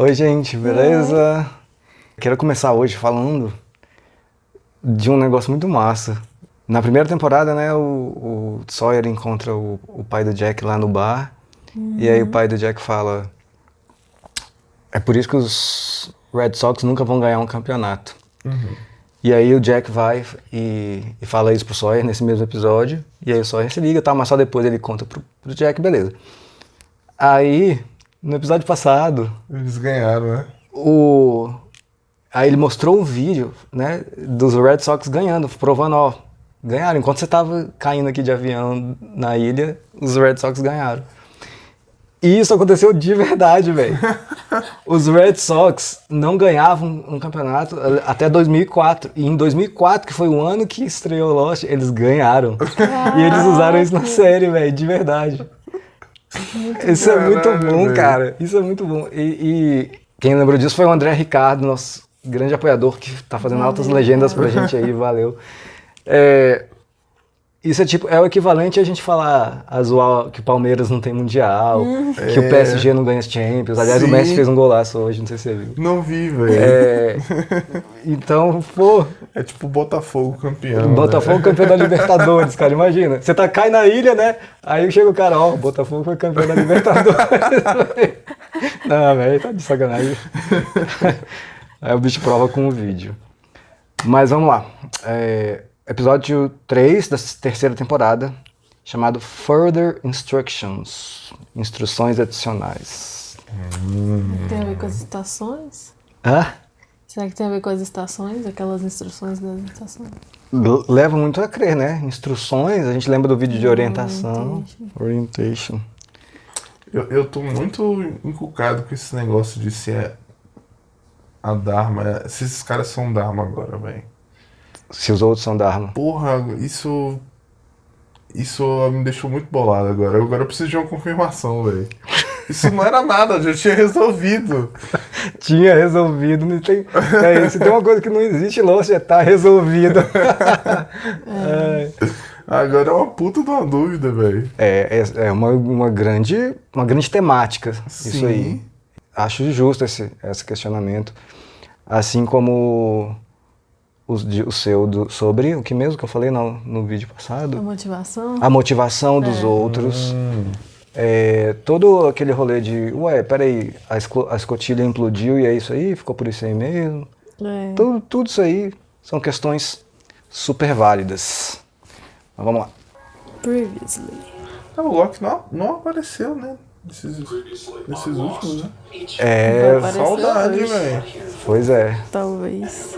Oi, gente, beleza? Quero começar hoje falando de um negócio muito massa. Na primeira temporada, né, o Sawyer encontra o pai do Jack lá no bar. E aí o pai do Jack fala: é por isso que os Red Sox nunca vão ganhar um campeonato. E aí o Jack vai e fala isso pro Sawyer nesse mesmo episódio. E aí o Sawyer se liga, tá, mas só depois ele conta pro Jack, beleza. Aí, no episódio passado, Eles ganharam, né? aí ele mostrou o vídeo, né, dos Red Sox ganhando, provando, ó, ganharam. Enquanto você tava caindo aqui de avião na ilha, os Red Sox ganharam. E isso aconteceu de verdade, velho. Os Red Sox não ganhavam um campeonato até 2004. E em 2004, que foi o ano que estreou Lost, eles ganharam. E eles usaram isso na série, velho, de verdade. Isso é muito bom, cara. Isso é muito bom. E quem lembrou disso foi o André Ricardo, nosso grande apoiador, que tá fazendo altas legendas pra gente aí, valeu. Isso é o equivalente a gente falar, a zoar que o Palmeiras não tem Mundial, que o PSG não ganha Champions. Aliás, Sim. O Messi fez um golaço hoje, não sei se você viu. Não vi, velho. Então, pô, É tipo o Botafogo campeão. Botafogo campeão da Libertadores, cara, imagina. Você cai na ilha, né? Aí chega o cara, ó, o Botafogo foi campeão da Libertadores. Não, velho, tá de sacanagem. Aí o bicho prova com o vídeo. Mas vamos lá. Episódio 3 da terceira temporada, chamado Further Instructions. Instruções adicionais. Tem a ver com as estações? Hã? Será que tem a ver com as estações? Aquelas instruções das estações? Leva muito a crer, né? Instruções, a gente lembra do vídeo de orientação. Orientation. Eu tô muito encucado com esse negócio de se é a Dharma. Se esses caras são Dharma agora, velho. Se os outros são Dharma. Porra, isso me deixou muito bolado agora. Agora eu preciso de uma confirmação, velho. Isso não era nada, eu já tinha resolvido. Tinha resolvido, não tem. Se tem uma coisa que não existe, Lost tá resolvido. Agora é uma puta de uma dúvida, velho. É uma grande temática, isso Sim. aí. Acho justo esse questionamento. Assim como o seu sobre o que mesmo que eu falei no vídeo passado? A motivação? A motivação dos outros. Todo aquele rolê de, peraí, a escotilha implodiu e é isso aí? Ficou por isso aí mesmo? Tudo isso aí são questões super válidas. Mas vamos lá. Previously. O Loki não apareceu, né? Nesses últimos, né? Vai aparecer Saudade, hoje. velho. Pois é. Talvez.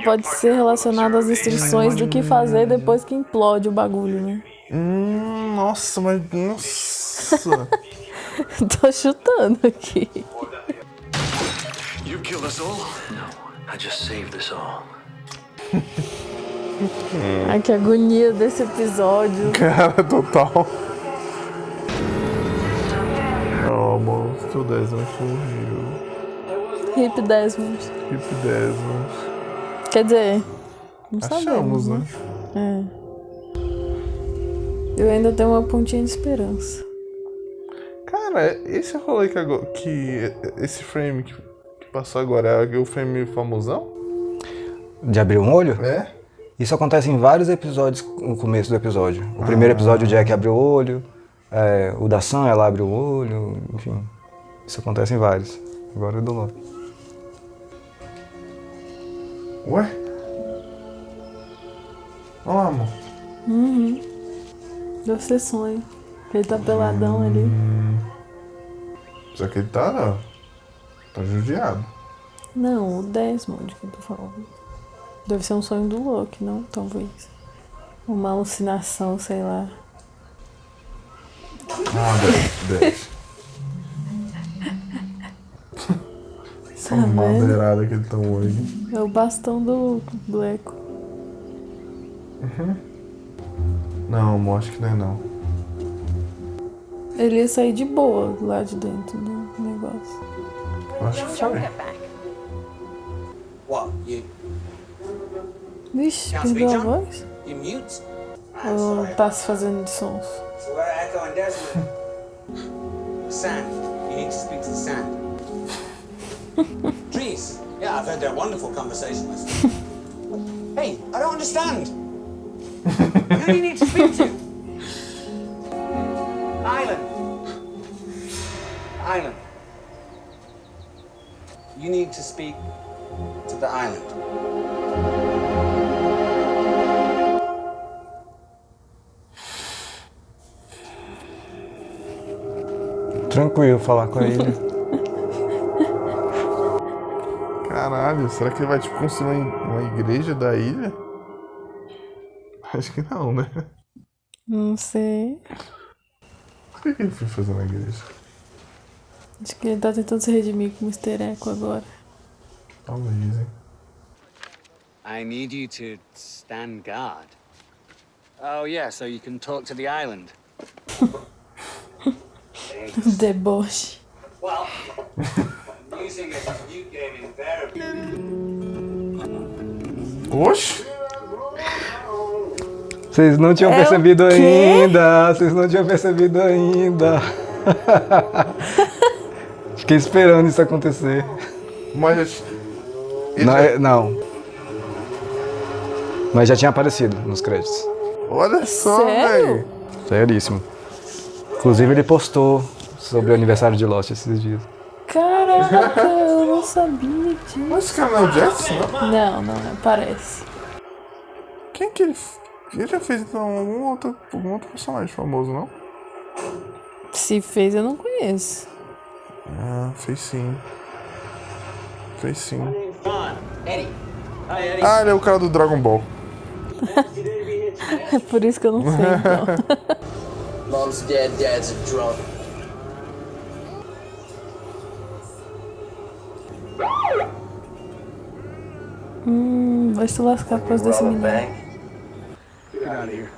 Pode ser relacionado às instruções do que fazer depois que implode o bagulho, né? Nossa, mas... Nossa. Tô chutando aqui. You killed us all? No, I just saved us all. Ai, que agonia desse episódio. Cara, total. Oh, mano, que o Desmond fugiu. Hip Desmond. Hip Desmond. Quer dizer, não Achamos, sabemos, né? Eu ainda tenho uma pontinha de esperança. Cara, esse rolê que esse frame que passou agora é o frame famosão? De abrir um olho? É? Isso acontece em vários episódios no começo do episódio. O primeiro episódio o Jack abre o olho, o da Sam ela abre o olho, enfim. Isso acontece em vários. Agora é do Loki. Ué? Olha lá, amor. Deve ser sonho. Ele tá peladão ali. Só que ele tá judiado. Não, o Desmond que eu tô falando. Deve ser um sonho do Loki, não? Talvez. Uma alucinação, sei lá. Desce. Essa madeirada que ele tomou aí. É o bastão do Echo. Não, amor, acho que não é não. Ele ia sair de boa lá de dentro do negócio. Acho que foi. What? You Vixe, Can't perdeu speak, a John? voz? you mute? Ou tá se fazendo de sons? So we're Echo and Desmond. Sam, You need to speak to the sand. Trees. Yeah, I've heard they're wonderful conversationalists. Hey, I don't understand. Who do you need to speak to? Island. Island. You need to speak to the island. Tranquilo falar com ele. Caralho, será que ele vai tipo construir uma igreja da ilha? Acho que não, né? Não sei. Por que ele foi fazer uma igreja? Acho que ele tá tentando se redimir com o Mr. Echo agora. Talvez, hein? I need you to stand guard. Oh, yeah, so you can talk to the island. Deboche. Well, using a new game invariably. Oxe! Vocês não tinham percebido ainda. Vocês não tinham percebido ainda. Fiquei esperando isso acontecer. Mas. Não. Mas já tinha aparecido nos créditos. Olha só, Sério? velho. Seríssimo. Inclusive ele postou sobre o aniversário de Lost esses dias. Caraca, eu não sabia disso. Mas esse cara não é o Jackson, não? Não, parece. Quem que ele. Ele já fez então algum outro personagem famoso, não? Se fez, eu não conheço. Ah, fez sim. Fez sim. Eddie. Hi, Eddie. Ah, ele é o cara do Dragon Ball. É por isso que eu não sei, então. Mom's dead, Dad's a drunk. Vai se lascar por causa desse menino. Get out of here.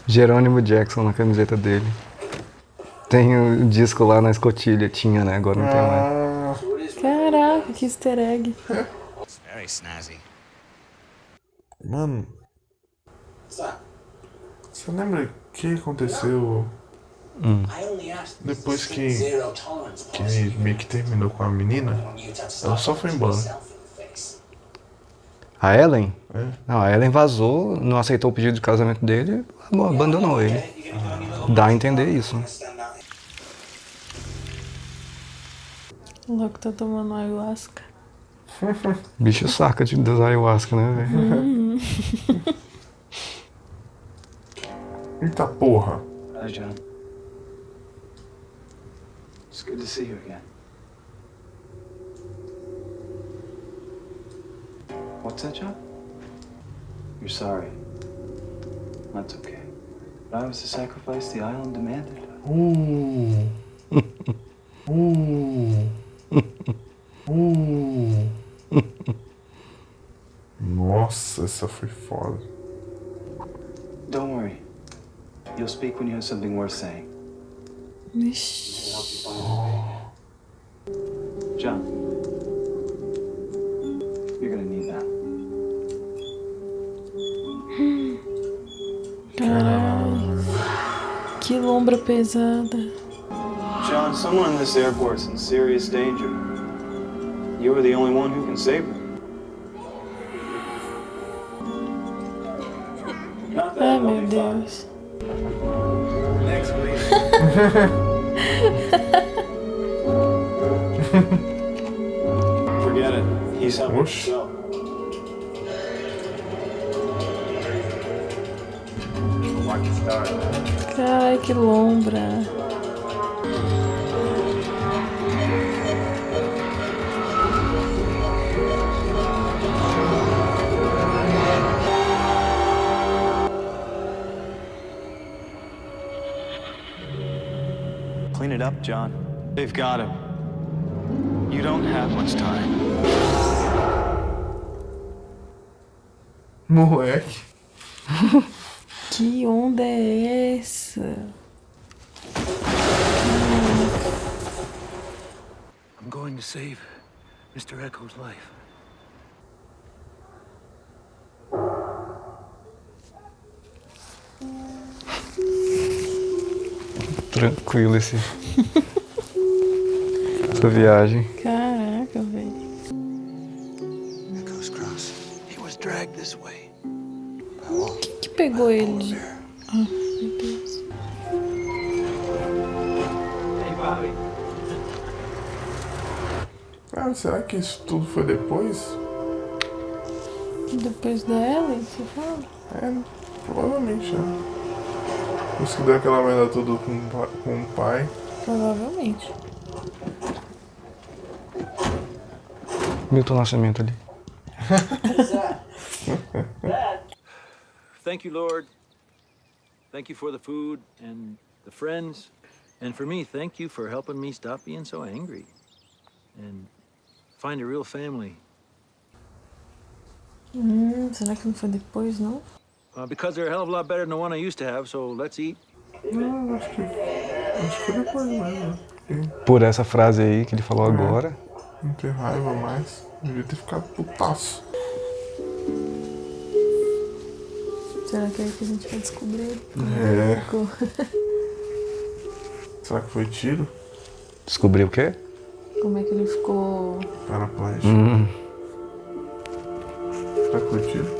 Jerônimo Jackson na camiseta dele. Tem o disco lá na escotilha. Tinha, né? Agora não tem mais. Caraca, que easter egg. Very snazzy. Mano, What's that? você lembra o que aconteceu I only asked depois que zero tolerance ele meio que terminou com a menina? Ela só foi embora. A Ellen? É. Não, a Ellen vazou, não aceitou o pedido de casamento dele, abandonou ele. Dá a entender isso. O louco tá tomando ayahuasca. Bicho saca das ayahuasca, né, velho? Eita porra. Hi, John. It's good to see you again. What's that, John? You're sorry. That's okay. But I was the sacrifice the island demanded. Nossa, essa foi foda. Don't worry. You'll speak when you have something worth saying. Ixi. John, you're gonna need that. Caralho. Que lombra pesada. John, someone in this airport's in serious danger. You're the only one who can save her. Not that Ai, it'll meu be fun. Deus. Next, please. Forget it. He's helping Whoosh. himself. Watch the stars. Ai, que lombra. Clean it up, John. They've got him. You don't have much time. Moleque. Que onda é essa? I'm going to save Mr. Echo's life. tranquilo essa viagem. Caraca, velho. Here goes Cross. He was dragged this way. Quem que pegou ele? Ah, meu Deus. Ah, será que isso tudo foi depois? Depois da Ellen, você fala? É, provavelmente, né? Por isso que deu aquela merda toda com o pai. Provavelmente. Milton Nascimento ali. Thank you, Lord. Thank you for the food and the friends. And for me, thank you for helping me stop being so angry and find a real family. Será que não foi depois, não? Because they're a hell of a lot better than the one I used to have, so let's eat. Não, acho que foi depois mesmo. Porque Por essa frase aí que ele falou agora. não tem raiva mais. Devia ter ficado putaço. Será que é aí que a gente vai descobrir? É. Ficou. Será que foi tiro? Descobriu o quê? Como é que ele ficou? Paraplégico. Será que foi tiro?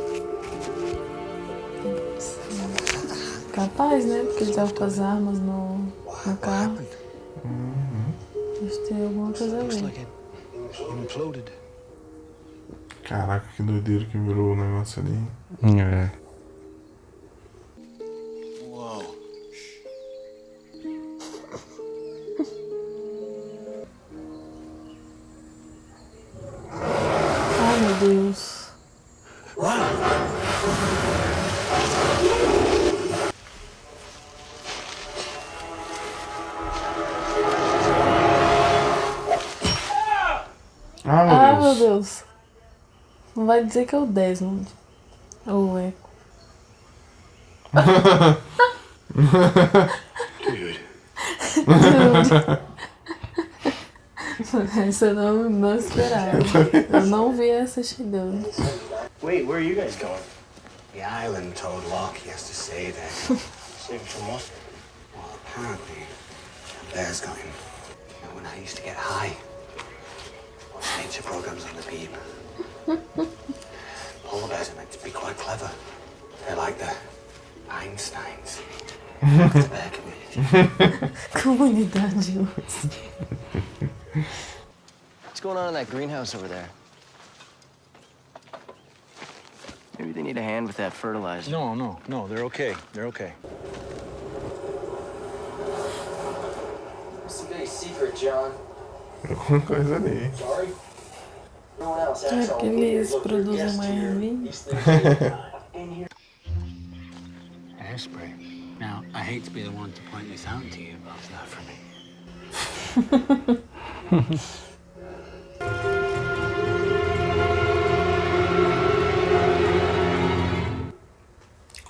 Capaz, né? Porque ele tava com as armas no carro. Deve ter alguma coisa a ver. Imploded. Caraca, que doideira que virou o negócio ali. É. Whoa. Ai, meu Deus. Ah, Ah, meu meu Deus. Deus. Não vai dizer que é o Desmond. Ou o Echo. Dude. Essa eu não esperava. Eu não vi essa chegando. Wait, where are you guys going? The island told Locke he has to stay there. Save it from what? Well, apparently, a bear's got him. You know, when I used to get high, watch nature programs on the beam. Polar bears are meant to be quite clever. They're like the Einsteins of the bear community. Comunidade. What's going on in that greenhouse over there? Maybe they need a hand with that fertilizer. No, they're okay. They're okay. What's the big secret, John? Alguma coisa ali. Sorry? No one else É acts porque all weird. eles Look, you're produzem guest uma here. ervilha. These things in here. Hairspray. Now, I hate to be the one to point this out to you, but it's not for me.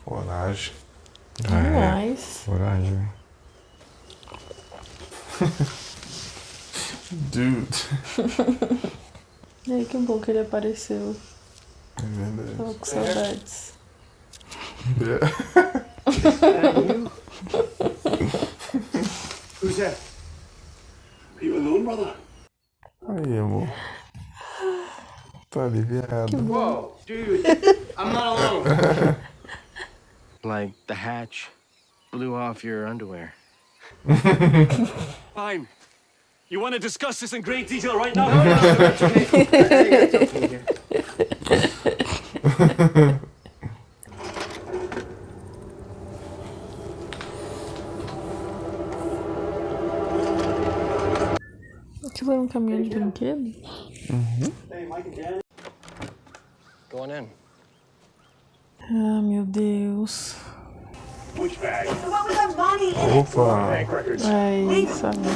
Coragem. Demais. Coragem. Dude. E aí, que bom que ele apareceu. É verdade. Tava com saudades. Who's that? Are you alone, brother? Aí, amor. Tá aliviado. Whoa, dude, I'm not alone. Like the hatch blew off your underwear. Fine. You want to discuss this in great detail right now? Aquilo era um caminhão de brinquedo? Going in. Ah, meu Deus. Opa. Ai, sabia.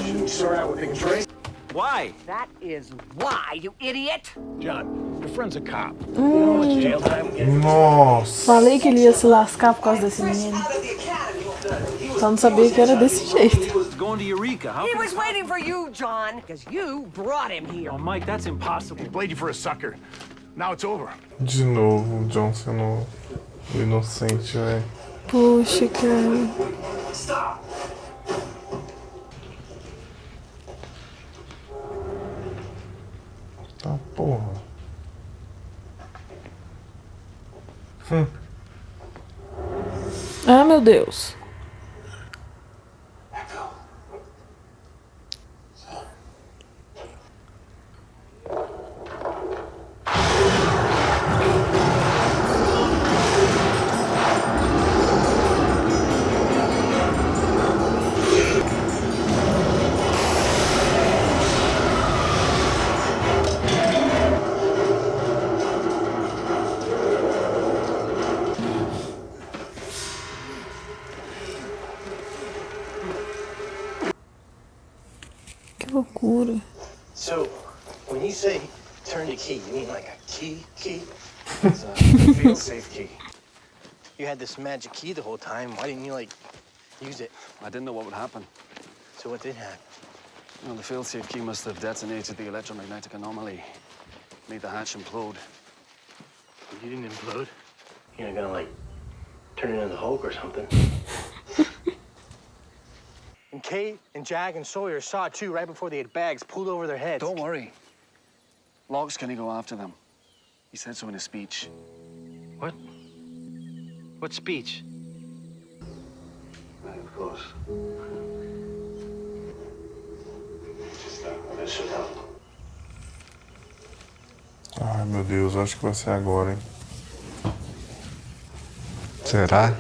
Why? That is why, you idiot! John, your friend's a cop. Nossa. Falei que ele ia se lascar por causa desse menino. Só não sabia que era desse jeito. Going to Eureka. How He can... was waiting for you, John, because you brought him here. Oh, Mike, that's impossible. Played you for a sucker. Now it's over. De novo, o John sendo o inocente, velho. Poxa, cara. Tá, porra. Ah, meu Deus. Que loucura. So, when you say turn the key, you mean like a key? It's a fail-safe key. You had this magic key the whole time. Why didn't you, like, use it? I didn't know what would happen. So what did happen? Well, the fail-safe key must have detonated the electromagnetic anomaly. Made the hatch implode. You didn't implode? You're not gonna, like, turn into the Hulk or something. And Kate and Jack and Sawyer saw it too right before they had bags pulled over their heads. Don't worry. Locke's gonna go after them. He said so in his speech. What? What speech? Right, of course. This should help. Ai, meu Deus, acho que vai ser agora, hein? Será?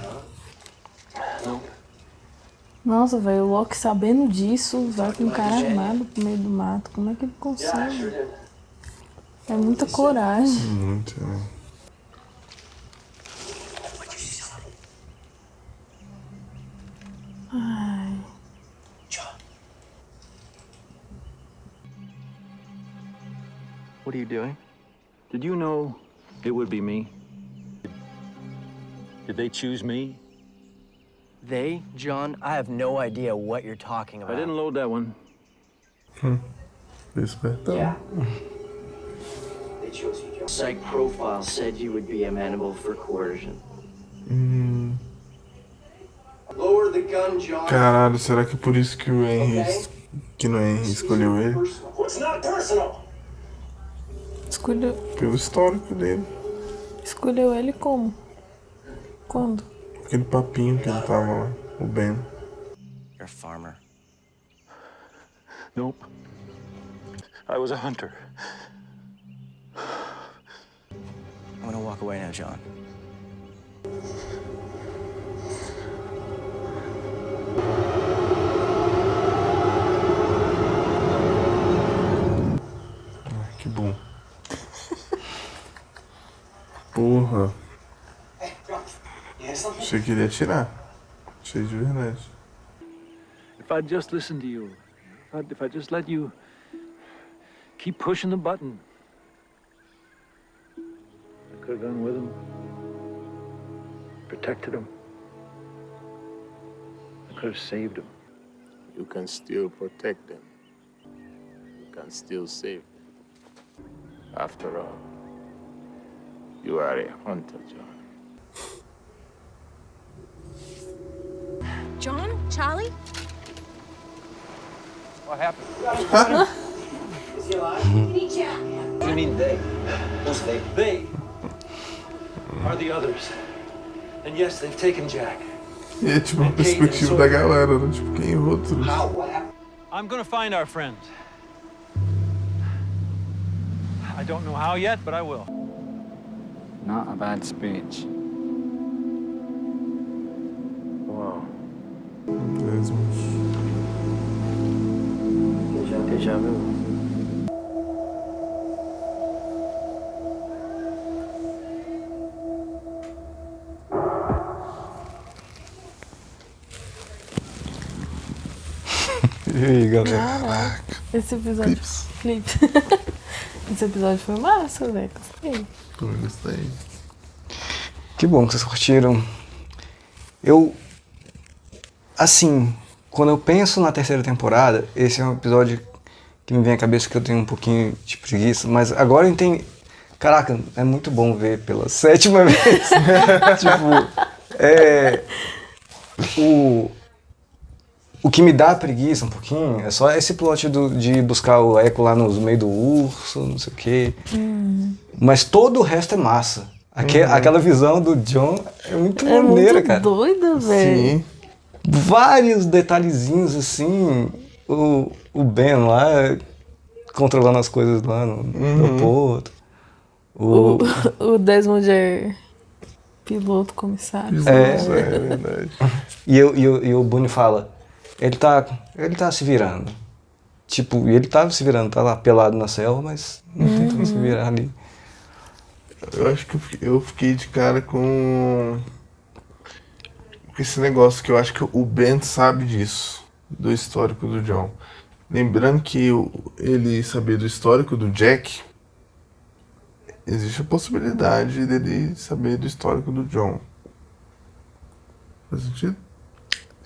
Nossa, velho, o Loki sabendo disso, vai com um cara armado pro meio do mato. Como é que ele consegue? É muita coragem. Muito, né? Ai. What are you doing? Did you know it would be me? Did they choose me? They? John? I have no idea what you're talking about. I didn't load that one. Despertão. They chose you, John. Psych profile said you would be amenable for coercion. Lower the gun, John. Caralho, será que é por isso que o Henry... Que no Henry escolheu ele? It's not personal. Escolheu. Pelo histórico dele. Escolheu ele como? Quando? Aquele papinho que ele tava lá. O Ben. You're a farmer. Nope. I was a hunter. I'm gonna walk away now, John. Que bom. Porra. Achei que ele ia atirar. Achei de verdade. If I'd just listened to you, if I just let you keep pushing the button, I could have gone with him, protected him. I could have saved him. You can still protect them. You can still save them. After all, you are a hunter, John. John? Charlie? What happened? Is he alive? What do you mean they? Who's they? They are the others. And yes, they've taken Jack. E é tipo a perspectiva da galera, né? Tipo, quem outros? I'm gonna find our friends. I don't know how yet, but I will. Not a bad speech. Wow. Deja vu. E aí, galera? Caraca. Esse episódio. Clips. Esse episódio foi massa, velho. Gostei. Gostei. Que bom que vocês curtiram. Assim, quando eu penso na terceira temporada, esse é um episódio que me vem à cabeça que eu tenho um pouquinho de preguiça, mas agora eu entendi. Caraca, é muito bom ver pela 7ª vez. Tipo, O que me dá preguiça um pouquinho é só esse plot de buscar o Echo lá no meio do urso, não sei o quê. Mas todo o resto é massa. Aquela visão do John é muito maneira, cara. É muito doida, velho. Sim. Vários detalhezinhos assim. O Ben lá controlando as coisas lá no porto. O Desmond é piloto, comissário. É verdade. E o Boone fala, ele tá se virando. Tipo, e ele tava se virando, tá lá pelado na selva, mas não tentando se virar ali. Eu acho que eu fiquei de cara com esse negócio que eu acho que o Ben sabe disso, do histórico do John. Lembrando que ele saber do histórico do Jack, existe a possibilidade dele saber do histórico do John. Faz sentido?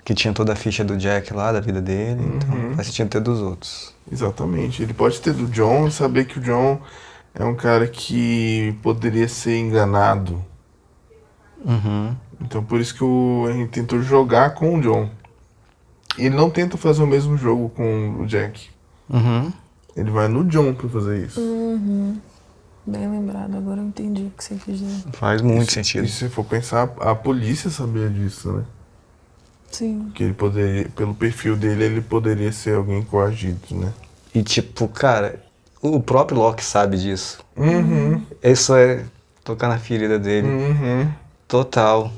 Que tinha toda a ficha do Jack lá, da vida dele, então faz sentido ter dos outros. Exatamente. Ele pode ter do John e saber que o John é um cara que poderia ser enganado. Então por isso que o Henry tentou jogar com o John. Ele não tenta fazer o mesmo jogo com o Jack. Ele vai no John pra fazer isso. Bem lembrado, agora eu entendi o que você quis dizer. Faz muito sentido. E se for pensar, a polícia sabia disso, né? Sim. Que ele poderia, pelo perfil dele, ele poderia ser alguém coagido, né? E tipo, cara, o próprio Locke sabe disso. Isso é tocar na ferida dele. Total.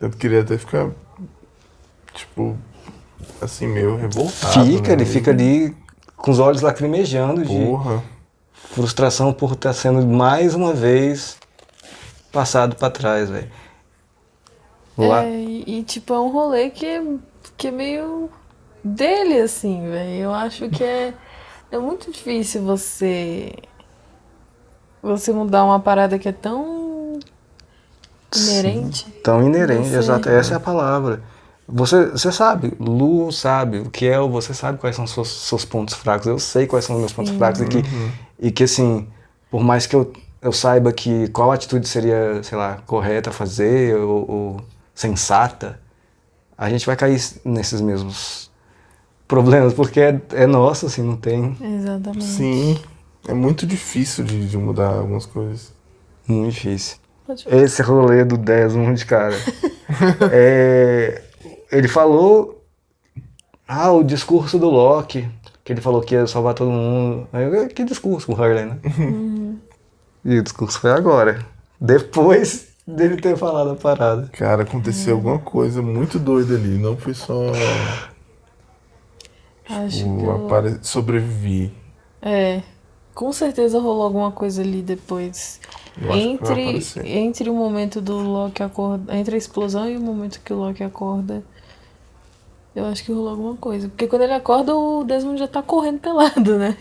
Eu queria até ficar, tipo, assim, meio revoltado. Ele fica ali com os olhos lacrimejando de frustração por estar sendo mais uma vez passado pra trás, velho. E tipo, é um rolê que é meio dele, assim, velho. Eu acho que é muito difícil você mudar uma parada que é tão inerente. Sim, tão inerente, exato. Essa é a palavra. Você sabe, Lu sabe o que é, você sabe quais são os seus pontos fracos. Eu sei quais são os meus pontos fracos e que assim, por mais que eu saiba que qual atitude seria, sei lá, correta a fazer ou sensata, a gente vai cair nesses mesmos problemas, porque é nosso, assim, não tem... Exatamente. Sim, é muito difícil de mudar algumas coisas. Muito difícil. Esse rolê do Desmond, cara, ele falou o discurso do Locke, que ele falou que ia salvar todo mundo. Que discurso, o Hurley, né? E o discurso foi agora, depois dele ter falado a parada. Cara, aconteceu alguma coisa muito doida ali, não foi só... Acho que sobrevivi. Com certeza rolou alguma coisa ali depois. Entre o momento do Locke acordar, entre a explosão e o momento que o Locke acorda, eu acho que rolou alguma coisa. Porque quando ele acorda, o Desmond já tá correndo pelado, né?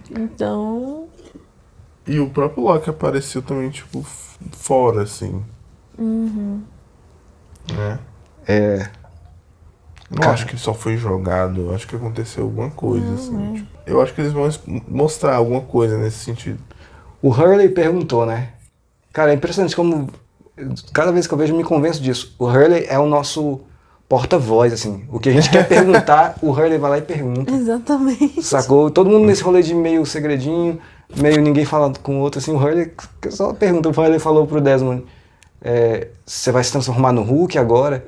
Então... E o próprio Locke apareceu também, tipo, fora, assim. Né? Eu não acho que ele só foi jogado, eu acho que aconteceu alguma coisa, assim. Tipo, eu acho que eles vão mostrar alguma coisa nesse sentido. O Hurley perguntou, né? Cara, é impressionante como... Cada vez que eu vejo, eu me convenço disso. O Hurley é o nosso porta-voz, assim. O que a gente quer perguntar, o Hurley vai lá e pergunta. Exatamente. Sacou? Todo mundo nesse rolê de meio segredinho, meio ninguém falando com o outro, assim. O Hurley só pergunta. O Hurley falou pro Desmond, você vai se transformar no Hulk agora?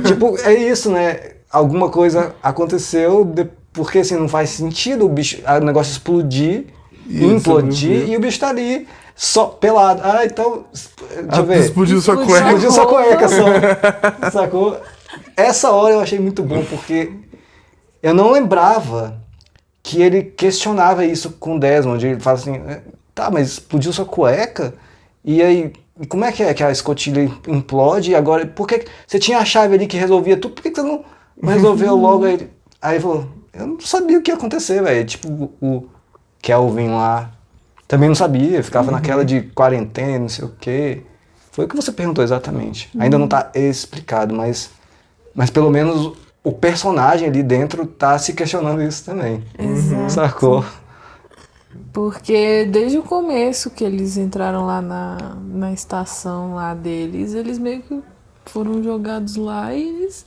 Tipo, é isso, né? Alguma coisa aconteceu, porque assim, não faz sentido o negócio explodir, implodir, e o bicho tá ali, só pelado. Então, deixa eu ver. Explodiu sua cueca. Explodiu sua cueca só. Sacou? Essa hora eu achei muito bom, porque eu não lembrava que ele questionava isso com o Desmond. Ele fala assim, tá, mas explodiu sua cueca? E aí, como é que a escotilha implode? E agora, por que você tinha a chave ali que resolvia tudo? Por que você não resolveu logo? Aí ele falou, eu não sabia o que ia acontecer, velho. Tipo, o Kelvin lá também não sabia, ficava naquela de quarentena, não sei o quê. Foi o que você perguntou exatamente. Ainda não tá explicado, mas pelo menos o personagem ali dentro tá se questionando isso também. Exato. Sacou? Porque desde o começo que eles entraram lá na estação lá deles, eles meio que foram jogados lá e eles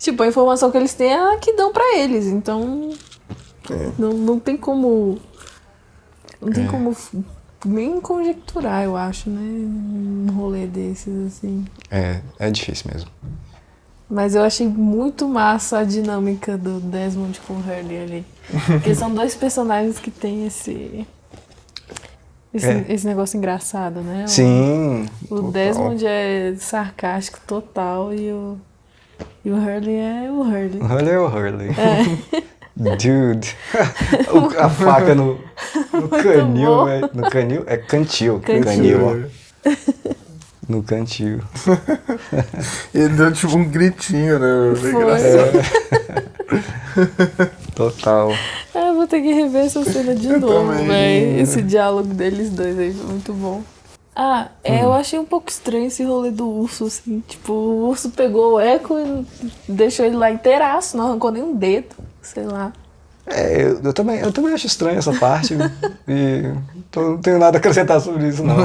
Tipo, a informação que eles têm é a que dão pra eles, então não tem como... Não tem como nem conjecturar, eu acho, né? Um rolê desses, assim. É difícil mesmo. Mas eu achei muito massa a dinâmica do Desmond com o Hurley ali. Porque são dois personagens que têm esse negócio engraçado, né? Sim. O Desmond é sarcástico total e o Hurley é o Hurley. O Hurley é o Hurley. Dude. A faca no canil, velho. No canil? É cantil. Canil, ó. No cantil. Ele deu tipo um gritinho, né? Total. Eu vou ter que rever essa cena de novo, velho. Esse diálogo deles dois aí foi muito bom. Eu achei um pouco estranho esse rolê do urso, assim. Tipo, o urso pegou o Echo e deixou ele lá inteiraço, não arrancou nem um dedo, sei lá. Eu também acho estranho essa parte e não tenho nada a acrescentar sobre isso, não.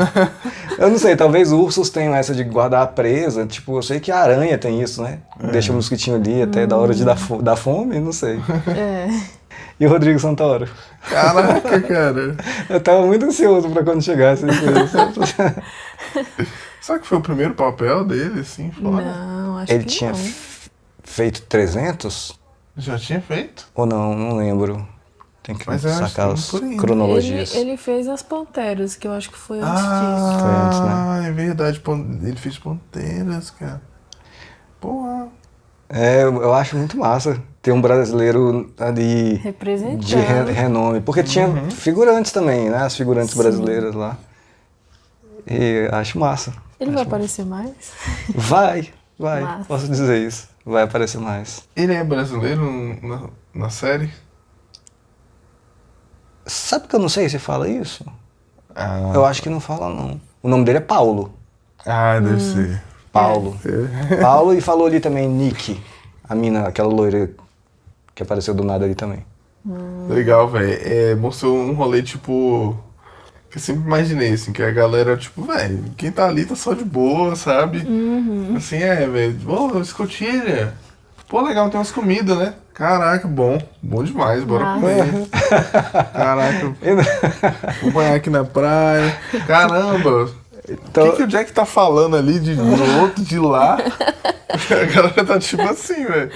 Eu não sei, talvez ursos tenham essa de guardar a presa, tipo, eu sei que a aranha tem isso, né? Deixa o mosquitinho ali até da hora de dar fome, não sei. E o Rodrigo Santoro? Caraca, cara. Eu tava muito ansioso pra quando chegasse isso. Será que foi o primeiro papel dele, assim, fora? Não, acho Ele que tinha não. feito 300? Já tinha feito? Ou não lembro. Tem que sacar as por aí, né? cronologias. Ele fez as Panteras, que eu acho que foi antes disso. Foi antes, né? É verdade. Ele fez Panteras, cara. Porra. Eu acho muito massa ter um brasileiro ali representando de renome. Porque tinha figurantes também, né? As figurantes brasileiras lá. E acho massa. Ele vai aparecer mais? Vai. Massa. Posso dizer isso. Vai aparecer mais. Ele é brasileiro na série? Sabe que eu não sei se fala isso? Eu acho que não fala, não. O nome dele é Paulo. Deve ser. Paulo. Paulo, e falou ali também Nick, a mina, aquela loira que apareceu do nada ali também. Legal, velho. Mostrou um rolê, tipo... Que eu sempre imaginei, assim, que a galera, tipo, velho, quem tá ali tá só de boa, sabe? Assim, velho. Ô, escotilha. Pô, legal, tem umas comidas, né? Caraca, bom demais, bora comer. Caraca, vou banhar aqui na praia. Caramba, então... o que o Jack tá falando ali de outro, de lá? A galera tá tipo assim, velho.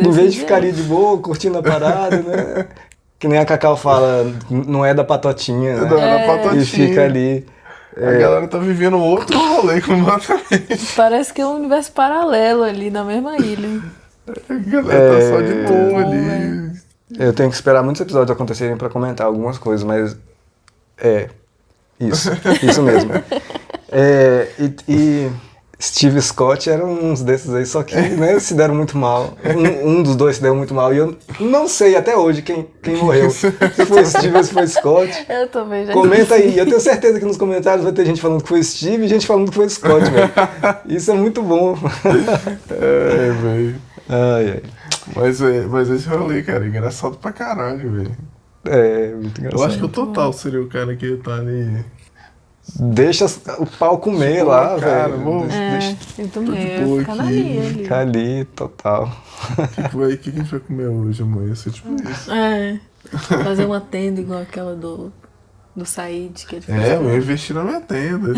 Em vez de ficar ali de boa, curtindo a parada, né? Que nem a Cacau fala, não é da patotinha, né? Não é da patotinha. E fica ali. A galera tá vivendo outro rolê completamente. Parece que é um universo paralelo ali na mesma ilha. A galera tá só de boa ali. Eu tenho que esperar muitos episódios acontecerem pra comentar algumas coisas, mas isso mesmo. E Steve Scott era uns desses aí, só que né, se deram muito mal. Um dos dois se deu muito mal. E eu não sei até hoje quem morreu. Se foi Steve ou se foi Scott. Eu também já Comenta aí. Eu tenho certeza que nos comentários vai ter gente falando que foi Steve e gente falando que foi Scott, velho. Isso é muito bom. Velho. Ai. Mas esse rolê, cara, é engraçado pra caralho, velho. Muito engraçado. Eu acho que o Total seria o cara que tá ali... Deixa o pau comer lá, velho. Eu também, eu ia ficar na linha ali. Ficar ali, total. Tipo, aí, o que a gente vai comer hoje, amor? Ia ser tipo isso. Fazer uma tenda igual aquela do Said. Que ele fez. Eu ia investir na minha tenda.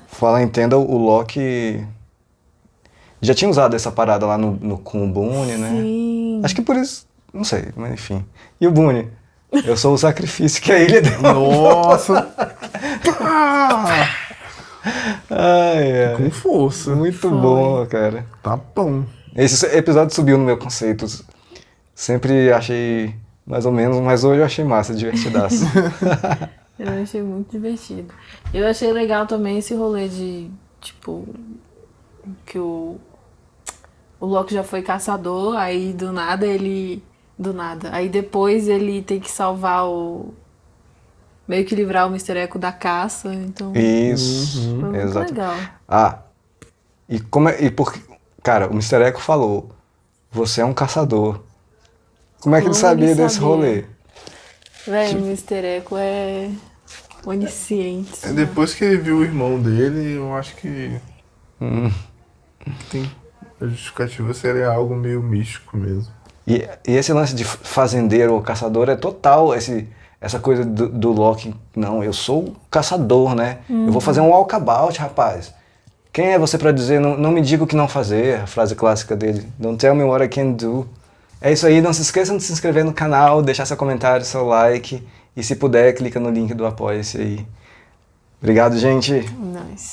Falar em tenda, o Loki já tinha usado essa parada lá com o Boone, né? Sim. Acho que por isso, não sei, mas enfim. E o Boone? Eu sou o sacrifício que a ilha deu. Nossa! Com força. Muito bom, cara. Tá bom. Esse episódio subiu no meu conceito. Sempre achei mais ou menos, mas hoje eu achei massa, divertidaço. Eu achei muito divertido. Eu achei legal também esse rolê de, tipo, que o Loki já foi caçador, aí do nada. Aí depois ele tem que salvar meio que livrar o Mr. Echo da caça, então... Isso, foi muito exato. legal. Cara, o Mr. Echo falou, você é um caçador. Como é que ele sabia desse rolê? Velho, o Mr. Echo é onisciente. Depois que ele viu o irmão dele, eu acho que... A justificativa seria algo meio místico mesmo. E esse lance de fazendeiro ou caçador é total, essa coisa do Loki. Não, eu sou caçador, né? Eu vou fazer um walkabout, rapaz. Quem é você pra dizer, não me diga o que não fazer, a frase clássica dele. Don't tell me what I can do. É isso aí, não se esqueçam de se inscrever no canal, deixar seu comentário, seu like. E se puder, clica no link do Apoia-se aí. Obrigado, gente. Nice.